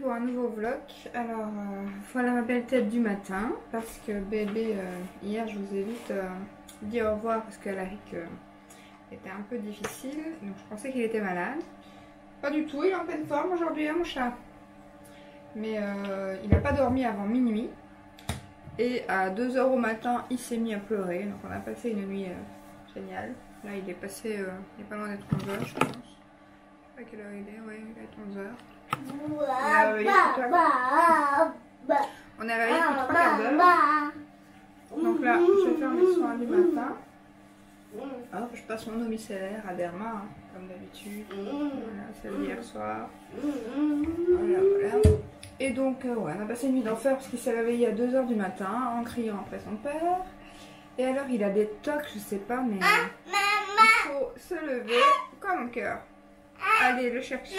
pour un nouveau vlog. Alors voilà ma belle tête du matin parce que bébé hier je vous ai vite dit au revoir parce que la RIC était un peu difficile, donc je pensais qu'il était malade. Pas du tout, il est en pleine forme aujourd'hui hein, mon chat. Mais il n'a pas dormi avant minuit et à 2 h au matin il s'est mis à pleurer, donc on a passé une nuit géniale. Là il est passé, il est pas loin d'être 11 h je pense. Je sais pas quelle heure il est, ouais il est 11 h. On est réveillé depuis 3 quarts d'heure. Donc là, je vais faire mes soins du matin. Alors, je passe mon eau micellaire à Derma, hein, comme d'habitude. Voilà, celle d'hier soir. Voilà, voilà. Et donc, ouais, on a passé une nuit d'enfer parce qu'il s'est réveillé à 2 h du matin en criant après son père. Et alors, il a des tocs, je sais pas, mais il faut se lever. Quoi, mon cœur? Allez le chercher.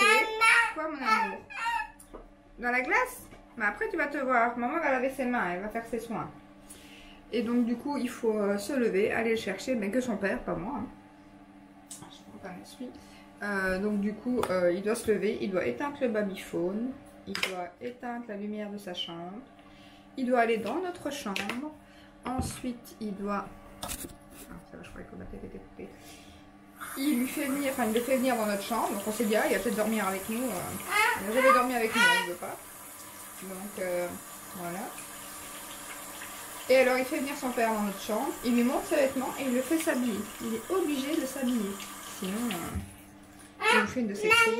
Quoi, mon amour? Dans la glace? Mais après, tu vas te voir. Maman va laver ses mains, elle va faire ses soins. Et donc, du coup, il faut se lever, aller le chercher, mais que son père, pas moi. Hein. Je prends pas l'essuie. Donc, du coup, il doit se lever, il doit éteindre le babyphone, il doit éteindre la lumière de sa chambre, il doit aller dans notre chambre. Ensuite, il doit. Ah, ça va, je croyais que ma tête était coupée. Il lui fait venir, enfin il le fait venir dans notre chambre, donc on s'est dit ah il va peut-être dormir avec nous. Il avait dormi avec nous, il ne veut pas. Donc voilà. Et alors il fait venir son père dans notre chambre, il lui montre ses vêtements et il le fait s'habiller. Il est obligé de s'habiller, sinon il nous fait une de ses crises.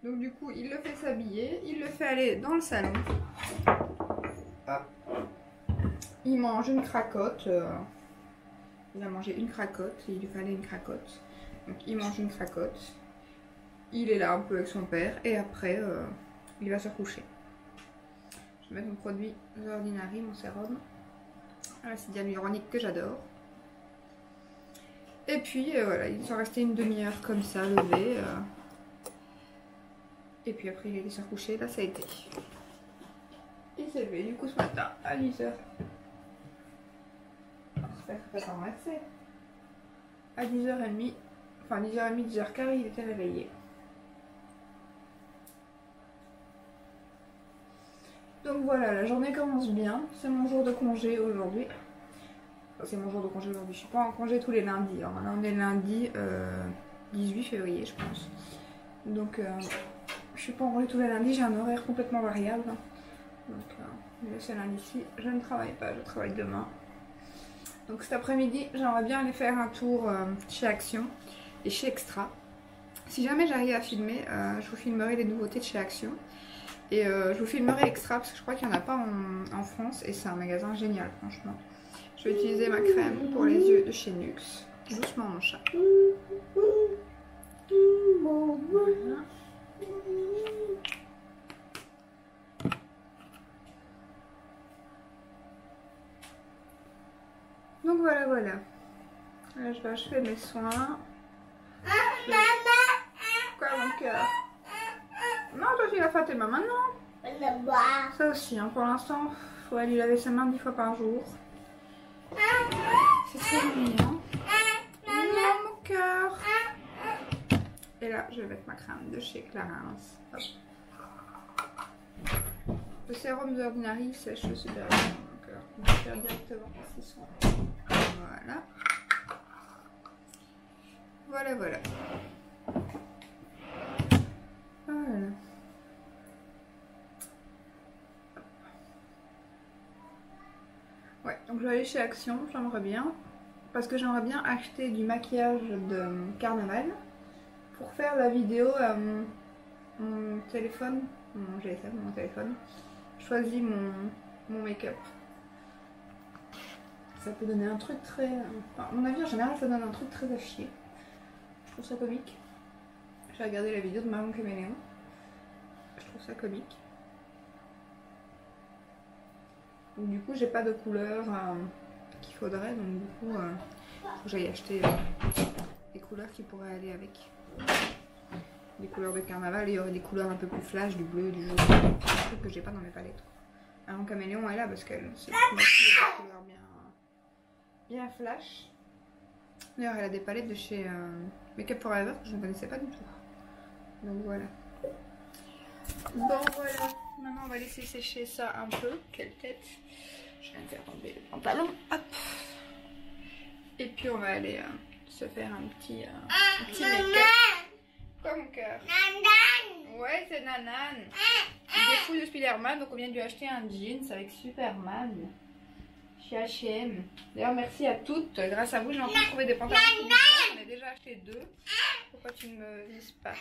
Donc du coup il le fait s'habiller, il le fait aller dans le salon. Hop. Il mange une cracotte. Il a mangé une cracotte, il lui fallait une cracotte. Donc il mange une cracotte. Il est là un peu avec son père et après il va se recoucher. Je vais mettre mon produit The Ordinary, mon sérum. L'acide hyaluronique que j'adore. Et puis voilà, ils sont restés une demi-heure comme ça, levés. Et puis après il est allé se recoucher, là ça a été. Il s'est levé du coup ce matin à 10 h. J'espère que ça va renverser. À 10 h30, enfin 10 h30, 10 h15, il était réveillé. Donc voilà, la journée commence bien. C'est mon jour de congé aujourd'hui. Enfin, c'est mon jour de congé aujourd'hui. Je suis pas en congé tous les lundis. Alors maintenant on est lundi 18 février, je pense. Donc je suis pas en congé tous les lundis. J'ai un horaire complètement variable. Donc ce lundi-ci, je ne travaille pas. Je travaille demain. Donc cet après-midi, j'aimerais bien aller faire un tour chez Action et chez Extra. Si jamais j'arrive à filmer, je vous filmerai les nouveautés de chez Action. Et je vous filmerai Extra parce que je crois qu'il n'y en a pas en France et c'est un magasin génial franchement. Je vais utiliser ma crème pour les yeux de chez Nuxe. Doucement mon chat. Voilà. Donc voilà, voilà. Là, je vais achever mes soins. Quoi mon cœur? Non, toi tu l'as fait à tes mains maintenant. Ça aussi, hein, pour l'instant, il faut aller laver ses mains 10 fois par jour. C'est ça lui, hein. Non mon cœur. Et là, je vais mettre ma crème de chez Clarins. Hop. Le sérum The Ordinary sèche super bien. On va faire directement ces soins. Voilà. Voilà, voilà. Voilà. Ouais, donc je vais aller chez Action, j'aimerais bien. Parce que j'aimerais bien acheter du maquillage de carnaval. Pour faire la vidéo mon téléphone, mon GSM, mon téléphone. Choisis mon make-up. Ça peut donner un truc très... Enfin, à mon avis, en général, ça donne un truc très à chier. Je trouve ça comique. J'ai regardé la vidéo de Marron Caméléon. Je trouve ça comique. Donc, du coup, j'ai pas de couleur qu'il faudrait. Donc, du coup, il faut que j'aille acheter des couleurs qui pourraient aller avec. Des couleurs de carnaval. Et il y aurait des couleurs un peu plus flash, du bleu, du jaune. Des trucs que j'ai pas dans mes palettes. Marron Caméléon est là parce qu'elle se met des couleurs bien flash. D'ailleurs, elle a des palettes de chez Make Up Forever que je ne connaissais pas du tout. Donc voilà. Bon voilà, maintenant on va laisser sécher ça un peu. Quelle tête. Je viens de faire tomber le pantalon. Hop. Et puis on va aller se faire un petit make-up. Quoi mon cœur? Ouais, c'est Nanan. Il est fou de Spider-Man, donc on vient de lui acheter un jeans avec Superman chez H&M. D'ailleurs, merci à toutes. Grâce à vous, j'ai enfin trouvé des pantalons. J'en ai déjà acheté 2. Pourquoi tu ne me vises pas?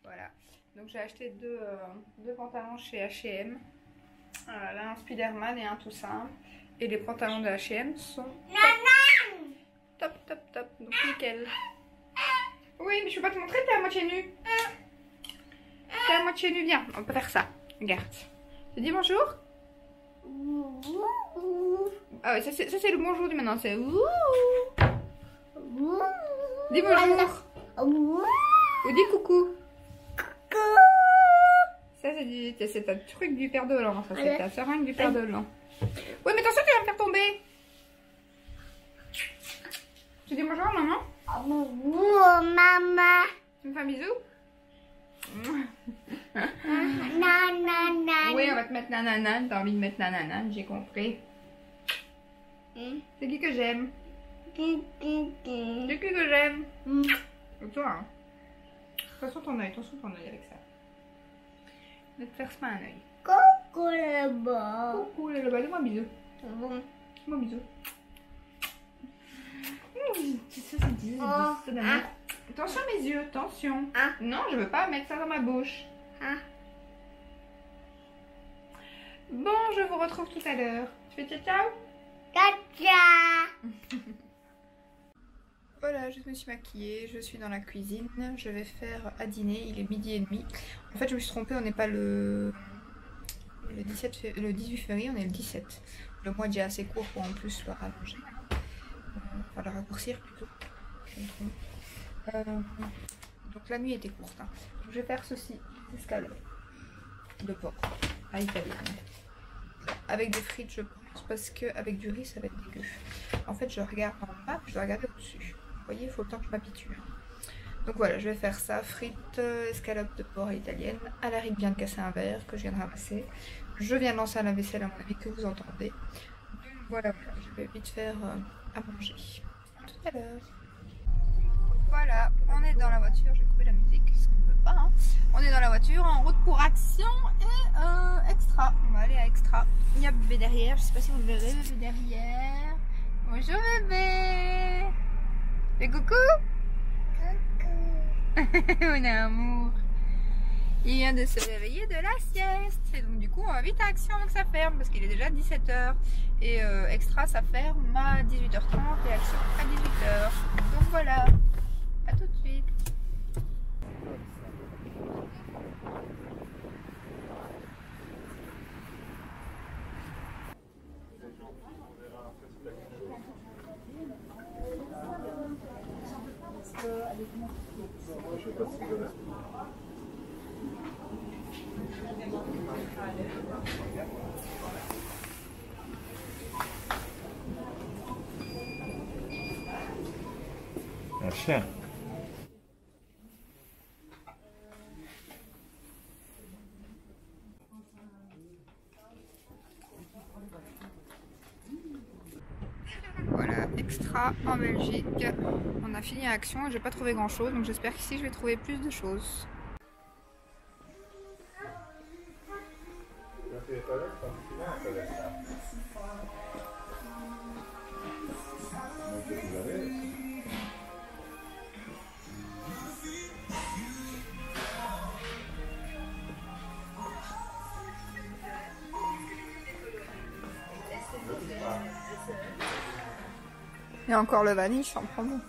Voilà. Donc j'ai acheté deux pantalons chez H&M. Là, un Spider-Man et un tout simple. Et les pantalons de H&M sont top, top, top. Donc nickel. Oui, mais je peux pas te montrer, t'es à moitié nu. T'es à moitié nu, viens, on peut faire ça. Regarde. Tu dis bonjour? Ah ouais, ça c'est le bonjour du maintenant, c'est ouh. Dis bonjour. Ou dis coucou. Ça c'est un truc du Père Dolan, ça c'est ta seringue du Père Dolan. Oui, mais attention, tu vas me faire tomber. Tu dis bonjour maman? Maman. Tu me fais un bisou? Oui, on va te mettre Nananan. T'as envie de mettre Nananan, j'ai compris. C'est qui que j'aime? C'est qui que j'aime? C'est toi, hein? Attention ton œil avec ça. Ne te perce pas un œil. Coucou là-bas. Coucou là-bas, dis-moi un bisou. Dis-moi un bisou. Attention à mes yeux, attention. Non, je veux pas mettre ça dans ma bouche. Bon, je vous retrouve tout à l'heure. Tu fais ciao ciao. Voilà, je me suis maquillée, je suis dans la cuisine. Je vais faire à dîner, il est 12h30. En fait, je me suis trompée, on n'est pas le 18 février, on est le 17. Le mois est déjà assez court pour en plus le rallonger. Enfin, le raccourcir plutôt. Je me trompe. Donc la nuit était courte. Hein. Je vais faire ceci, escalope de porc à l'italienne. Avec des frites, je pense, parce qu'avec du riz, ça va être dégueu. En fait, je regarde en bas, je dois regarder au-dessus. Vous voyez, il faut le temps que je m'habitue. Donc voilà, je vais faire ça, frites, escalope de porc à l'italienne. Alaric vient de casser un verre que je viens de ramasser. Je viens de lancer à la vaisselle, à mon avis, que vous entendez. Donc voilà, je vais vite faire à manger. À tout à l'heure. Voilà, on est dans la voiture, j'ai coupé la musique, ce qu'on ne peut pas. Hein. On est dans la voiture, en route pour Action et Extra. On va aller à Extra. Il y a bébé derrière, je sais pas si vous le verrez, bébé derrière. Bonjour bébé. Fais coucou. Coucou. Mon amour. Il vient de se réveiller de la sieste. Et donc du coup, on va vite à Action avant que ça ferme, parce qu'il est déjà 17 h. Et Extra, ça ferme à 18 h 30 et Action à 18 h. Donc voilà. A tout de suite. Un chien. Voilà, Extra en Belgique. On a fini à Action et j'ai pas trouvé grand chose, donc j'espère qu'ici je vais trouver plus de choses. Et encore le vanille, je suis en promo.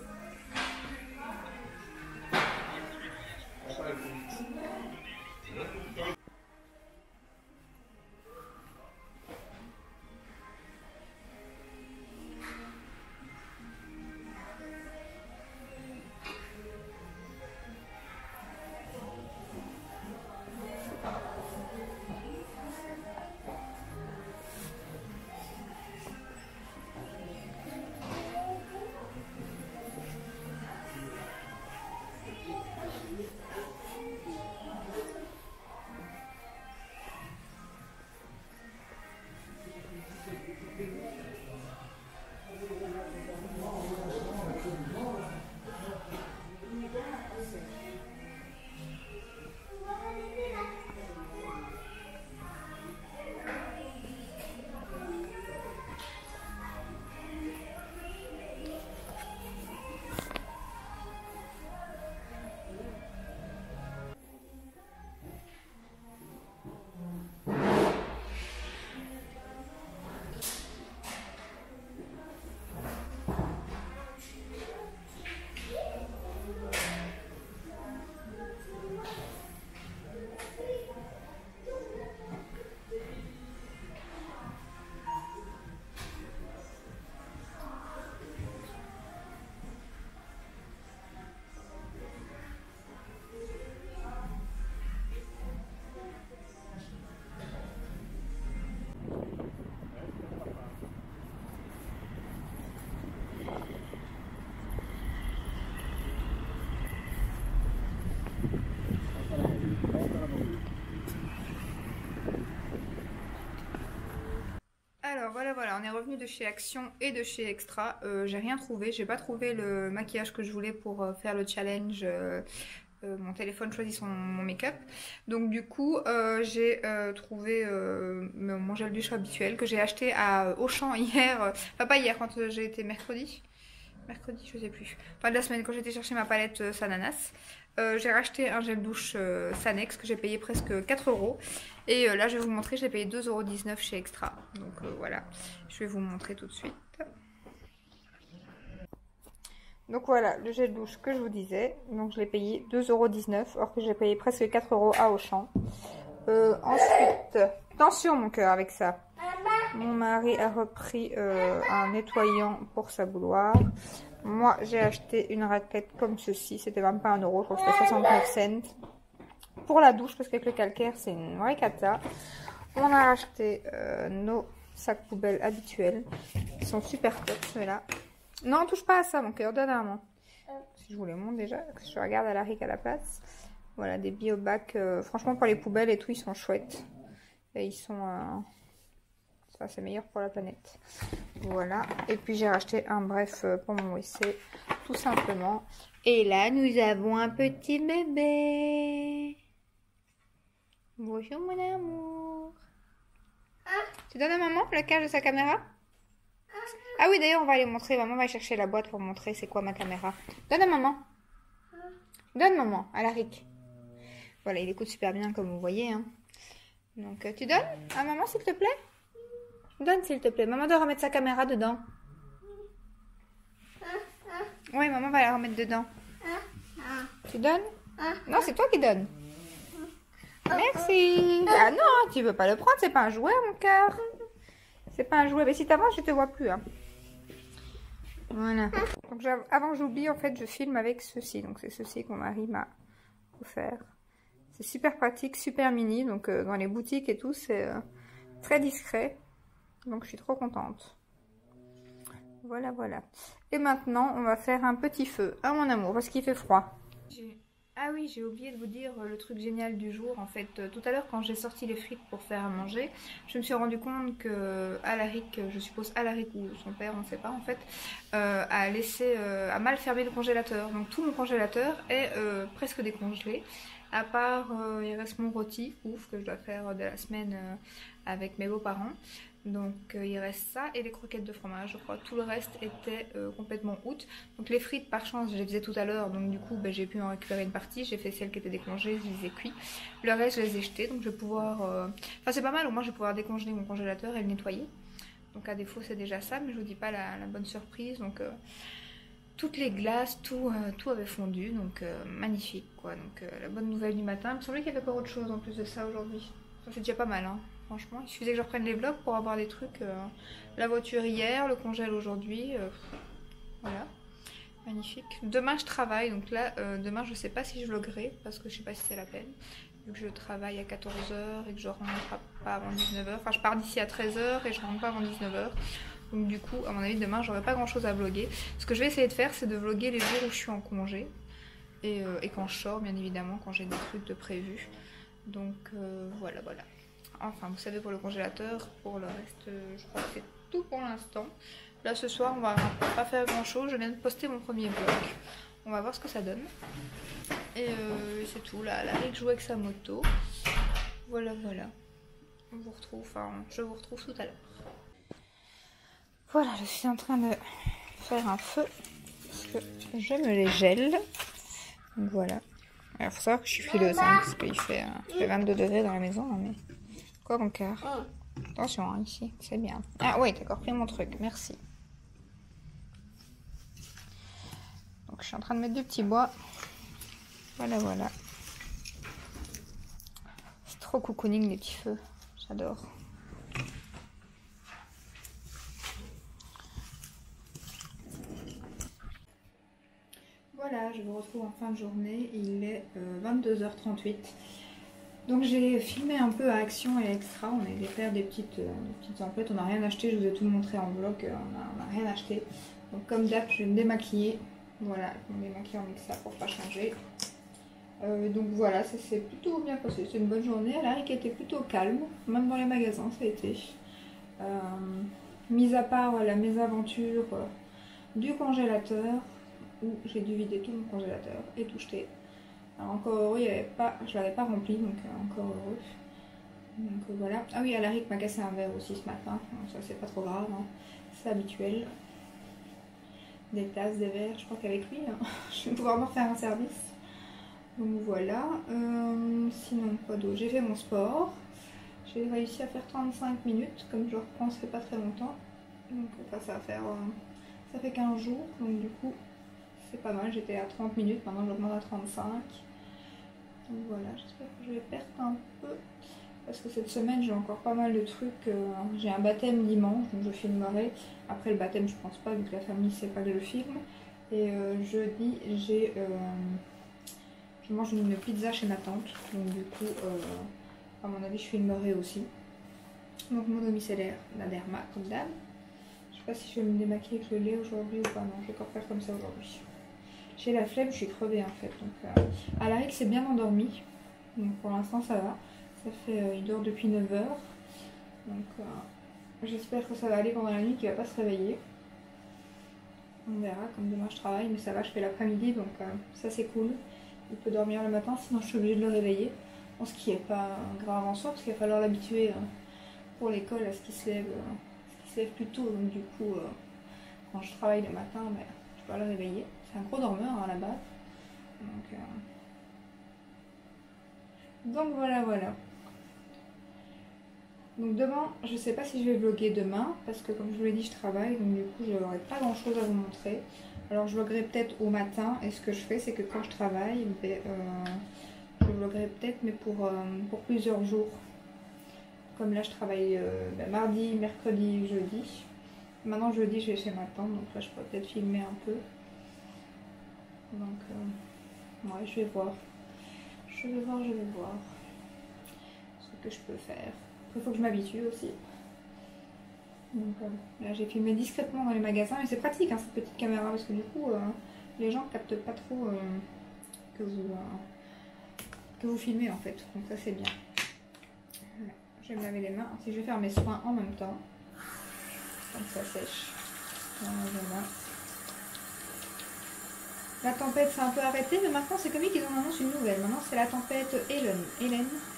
Voilà, on est revenu de chez Action et de chez Extra. J'ai rien trouvé, j'ai pas trouvé le maquillage que je voulais pour faire le challenge. Mon téléphone choisit mon make-up. Donc du coup, j'ai trouvé mon gel douche habituel que j'ai acheté à Auchan hier. Enfin pas hier, quand j'ai été mercredi. Mercredi, je sais plus. Enfin de la semaine, quand j'étais chercher ma palette Sananas. J'ai racheté un gel douche Sanex que j'ai payé presque 4 €. Et là, je vais vous montrer, j'ai payé 2,19 € chez Extra. Donc voilà, je vais vous montrer tout de suite. Donc voilà, le gel douche que je vous disais. Donc je l'ai payé 2,19 €, alors que j'ai payé presque 4 € à Auchan. Ensuite, attention mon cœur avec ça. Mon mari a repris un nettoyant pour sa bouilloire. Moi, j'ai acheté une raquette comme ceci. C'était même pas 1 €, je crois que c'était 69 cents. Pour la douche, parce qu'avec le calcaire, c'est une vraie cata. On a acheté nos sacs poubelles habituels. Ils sont super top, ceux-là. Non, touche pas à ça, mon cœur. Donne à maman. Si je vous les montre déjà, que je regarde à la RIC à la place. Voilà, des biobacs. Franchement, pour les poubelles et tout, ils sont chouettes. Et ils sont... ça, c'est meilleur pour la planète. Voilà. Et puis, j'ai racheté un bref pour mon WC. Tout simplement. Et là, nous avons un petit bébé. Bonjour, mon amour. Tu donnes à maman le cache de sa caméra? Ah oui, d'ailleurs, on va aller montrer. Maman va chercher la boîte pour montrer c'est quoi ma caméra. Donne à maman. Donne, maman, à la RIC. Voilà, il écoute super bien, comme vous voyez. Hein. Donc, tu donnes à maman, s'il te plaît? Donne, s'il te plaît. Maman doit remettre sa caméra dedans. Oui, maman va la remettre dedans. Tu donnes? Non, c'est toi qui donnes. Merci. Ah non, tu veux pas le prendre, c'est pas un jouet, mon cœur. C'est pas un jouet. Mais si t'avances, je te vois plus. Hein. Voilà. Donc avant que j'oublie, en fait, je filme avec ceci. Donc c'est ceci que mon mari m'a offert. C'est super pratique, super mini. Donc dans les boutiques et tout, c'est très discret. Donc je suis trop contente. Voilà, voilà. Et maintenant, on va faire un petit feu. Hein, mon amour, parce qu'il fait froid. Ah oui, j'ai oublié de vous dire le truc génial du jour. En fait, tout à l'heure, quand j'ai sorti les frites pour faire à manger, je me suis rendu compte que Alaric, je suppose Alaric ou son père, on ne sait pas en fait, a mal fermé le congélateur. Donc tout mon congélateur est presque décongelé. À part, il reste mon rôti, ouf, que je dois faire de la semaine avec mes beaux-parents. Donc il reste ça et les croquettes de fromage, je crois. Tout le reste était complètement out. Donc les frites, par chance, je les faisais tout à l'heure. Donc du coup, j'ai pu en récupérer une partie. J'ai fait celles qui étaient décongelées, je les ai cuits. Le reste, je les ai jetés. Donc je vais pouvoir... Enfin, c'est pas mal. Au moins, je vais pouvoir décongeler mon congélateur et le nettoyer. Donc à défaut, c'est déjà ça. Mais je vous dis pas la bonne surprise. Donc toutes les glaces, tout avait fondu. Donc magnifique, quoi. Donc la bonne nouvelle du matin. Il me semblait qu'il y avait pas autre chose en plus de ça aujourd'hui. Ça fait déjà pas mal, hein. Franchement, il suffisait que je reprenne les vlogs pour avoir des trucs. La voiture hier, le congèle aujourd'hui. Voilà. Magnifique. Demain, je travaille. Donc là, demain, je sais pas si je vloggerai. Parce que je sais pas si c'est la peine. Vu que je travaille à 14 h et que je rentre pas avant 19 h. Enfin, je pars d'ici à 13 h et je rentre pas avant 19 h. Donc du coup, à mon avis, demain, j'aurai pas grand chose à vlogger. Ce que je vais essayer de faire, c'est de vlogger les jours où je suis en congé. Et quand je sors, bien évidemment, quand j'ai des trucs de prévu. Donc voilà, voilà. Enfin, vous savez, pour le congélateur, pour le reste, je crois que c'est tout pour l'instant. Là, ce soir, on va pas faire grand chose. Je viens de poster mon premier vlog. On va voir ce que ça donne. Et c'est tout. Là, Alaric joue avec sa moto. Voilà, voilà. On vous retrouve, enfin, je vous retrouve tout à l'heure. Voilà, je suis en train de faire un feu. Parce que je me les gèle. Donc voilà. Alors, il faut savoir que je suis frileuse, hein, parce qu'il fait 22 degrés dans la maison. Mais... Quoi, mon cœur? Attention, hein, ici, c'est bien. Ah oui, d'accord, pris mon truc, merci. Donc, je suis en train de mettre du petit bois. Voilà, voilà. C'est trop cocooning, les petits feux. J'adore. Voilà, je vous retrouve en fin de journée. Il est 22 h 38. Donc j'ai filmé un peu à Action et Extra, on est allé faire des petites emplettes, on n'a rien acheté, je vous ai tout montré en vlog, on n'a rien acheté. Donc comme d'hab, je vais me démaquiller, voilà, je me démaquille en mixa pour pas changer. Donc voilà, ça s'est plutôt bien passé, c'est une bonne journée. Alaric était plutôt calme, même dans les magasins ça a été. mis à part la mésaventure du congélateur, où j'ai dû vider tout mon congélateur et tout jeter. Alors encore heureux, je l'avais pas rempli, donc encore heureux. Donc voilà. Ah oui, Alaric m'a cassé un verre aussi ce matin, donc ça c'est pas trop grave, hein. C'est habituel. Des tasses, des verres, je crois qu'avec lui, hein, je vais pouvoir me refaire un service. Donc voilà. Sinon, quoi d'autre? J'ai fait mon sport. J'ai réussi à faire 35 minutes, comme je reprends, ça fait pas très longtemps. Donc enfin, ça va faire, ça fait 15 jours, donc du coup c'est pas mal. J'étais à 30 minutes, maintenant j'augmente à 35. Donc voilà, j'espère que je vais perdre un peu. Parce que cette semaine j'ai encore pas mal de trucs. J'ai un baptême dimanche, donc je filmerai. Après le baptême je pense pas, vu que la famille sait pas que je filme. Et jeudi je mange une pizza chez ma tante. Donc du coup, à mon avis je filmerai aussi. Donc mon domiciliaire, la derma, comme d'hab. Je sais pas si je vais me démaquiller avec le lait aujourd'hui ou pas. Non, je vais encore faire comme ça aujourd'hui. J'ai la flemme, je suis crevée en fait. Donc Alaric s'est bien endormi. Donc pour l'instant ça va. Ça fait, il dort depuis 9 h. Donc j'espère que ça va aller pendant la nuit, qu'il va pas se réveiller. On verra, comme demain je travaille, mais ça va, je fais l'après-midi, donc ça c'est cool. Il peut dormir le matin, sinon je suis obligée de le réveiller. Bon, ce qui n'est pas grave en soi, parce qu'il va falloir l'habituer pour l'école à ce qu'il se lève plus tôt. Donc du coup, quand je travaille le matin, ben, je dois le réveiller. C'est un gros dormeur hein, à la base. Donc voilà, voilà. Donc demain, je sais pas si je vais vlogger demain, parce que comme je vous l'ai dit, je travaille, donc du coup, je n'aurai pas grand chose à vous montrer. Alors je vloggerai peut-être au matin, et ce que je fais, c'est que quand je travaille, je vloggerai peut-être, mais pour plusieurs jours. Comme là, je travaille mardi, mercredi, jeudi. Maintenant, jeudi, je vais chez ma tante, donc là, je pourrais peut-être filmer un peu. Donc, ouais, je vais voir. Je vais voir ce que je peux faire. Il faut que je m'habitue aussi. Donc là j'ai filmé discrètement dans les magasins et c'est pratique hein, cette petite caméra parce que du coup les gens captent pas trop que vous filmez en fait. Donc ça c'est bien. Voilà. Je vais me laver les mains. Si je vais faire mes soins en même temps. Comme ça sèche. Voilà. La tempête s'est un peu arrêtée, mais maintenant c'est comme qu'ils en annoncent une nouvelle. Maintenant c'est la tempête Hélène,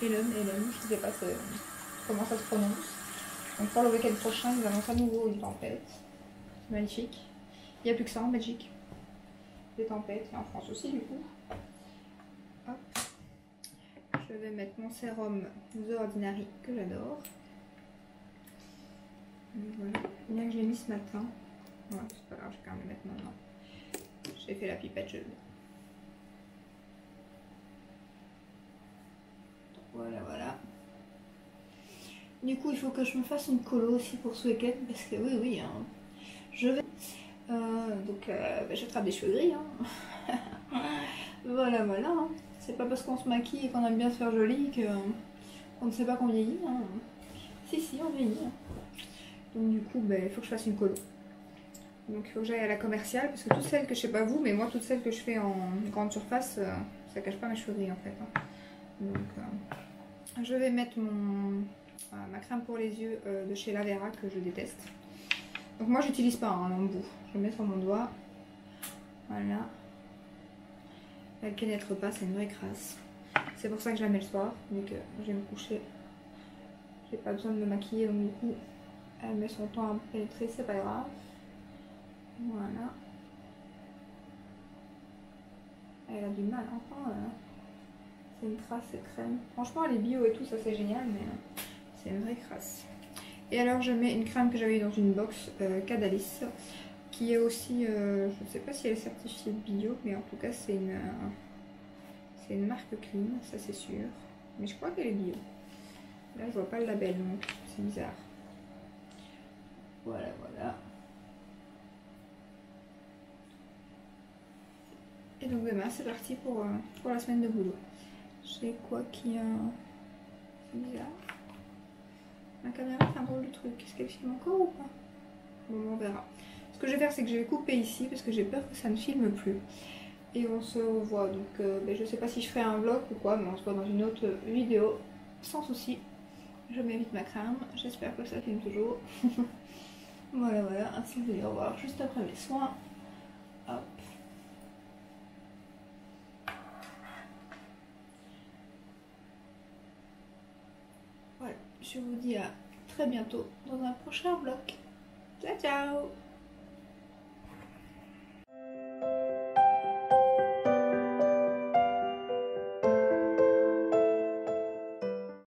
je sais pas comment ça se prononce. Donc pour le week-end prochain, nous avons à nouveau une tempête. Magnifique. Il n'y a plus que ça en Belgique. Des tempêtes, et en France aussi du coup. Hop. Je vais mettre mon sérum The Ordinary que j'adore. Voilà. Bien que je l'ai mis ce matin. Ouais, c'est pas grave, je vais quand même le mettre maintenant. J'ai fait la pipette gelée. Voilà, voilà. Du coup, il faut que je me fasse une colo aussi pour ce week-end parce que oui, hein, je vais. J'attrape des cheveux gris. Hein. voilà. Hein. C'est pas parce qu'on se maquille et qu'on aime bien se faire joli qu'on ne sait pas qu'on vieillit. Hein. Si, on vieillit. Hein. Donc du coup, il faut que je fasse une colo. Donc il faut que j'aille à la commerciale parce que toutes celles que je sais pas vous, mais moi toutes celles que je fais en grande surface, ça cache pas mes cheveux gris en fait. Hein. Donc je vais mettre ma crème pour les yeux de chez La Vera que je déteste. Donc moi j'utilise pas l'embout, je le mets sur mon doigt. Voilà. Elle pénètre pas, c'est une vraie crasse. C'est pour ça que je la mets le soir, vu que je vais me coucher. J'ai pas besoin de me maquiller, donc du coup elle met son temps à pénétrer, c'est pas grave. Voilà. Elle a du mal, enfin. C'est une crasse cette crème. Franchement, elle est bio et tout, ça c'est génial, mais c'est une vraie crasse. Et alors, je mets une crème que j'avais dans une box Cadalis, qui est aussi, je ne sais pas si elle est certifiée bio, mais en tout cas, c'est une marque clean, ça c'est sûr. Mais je crois qu'elle est bio. Là, je vois pas le label, donc c'est bizarre. Voilà. Et donc demain c'est parti pour la semaine de boulot. J'ai quoi qui c'est bizarre. Ma caméra fait un drôle de truc. Est-ce qu'elle filme encore ou pas? Bon, on verra. Ce que je vais faire c'est que je vais couper ici parce que j'ai peur que ça ne filme plus. Et on se revoit. Donc je sais pas si je ferai un vlog ou quoi, mais on se voit dans une autre vidéo. Sans souci. Je mets vite ma crème. J'espère que ça filme toujours. Voilà, voilà, ainsi vous allez revoir juste après mes soins. Hop. Voilà, je vous dis à très bientôt dans un prochain vlog. Ciao, ciao!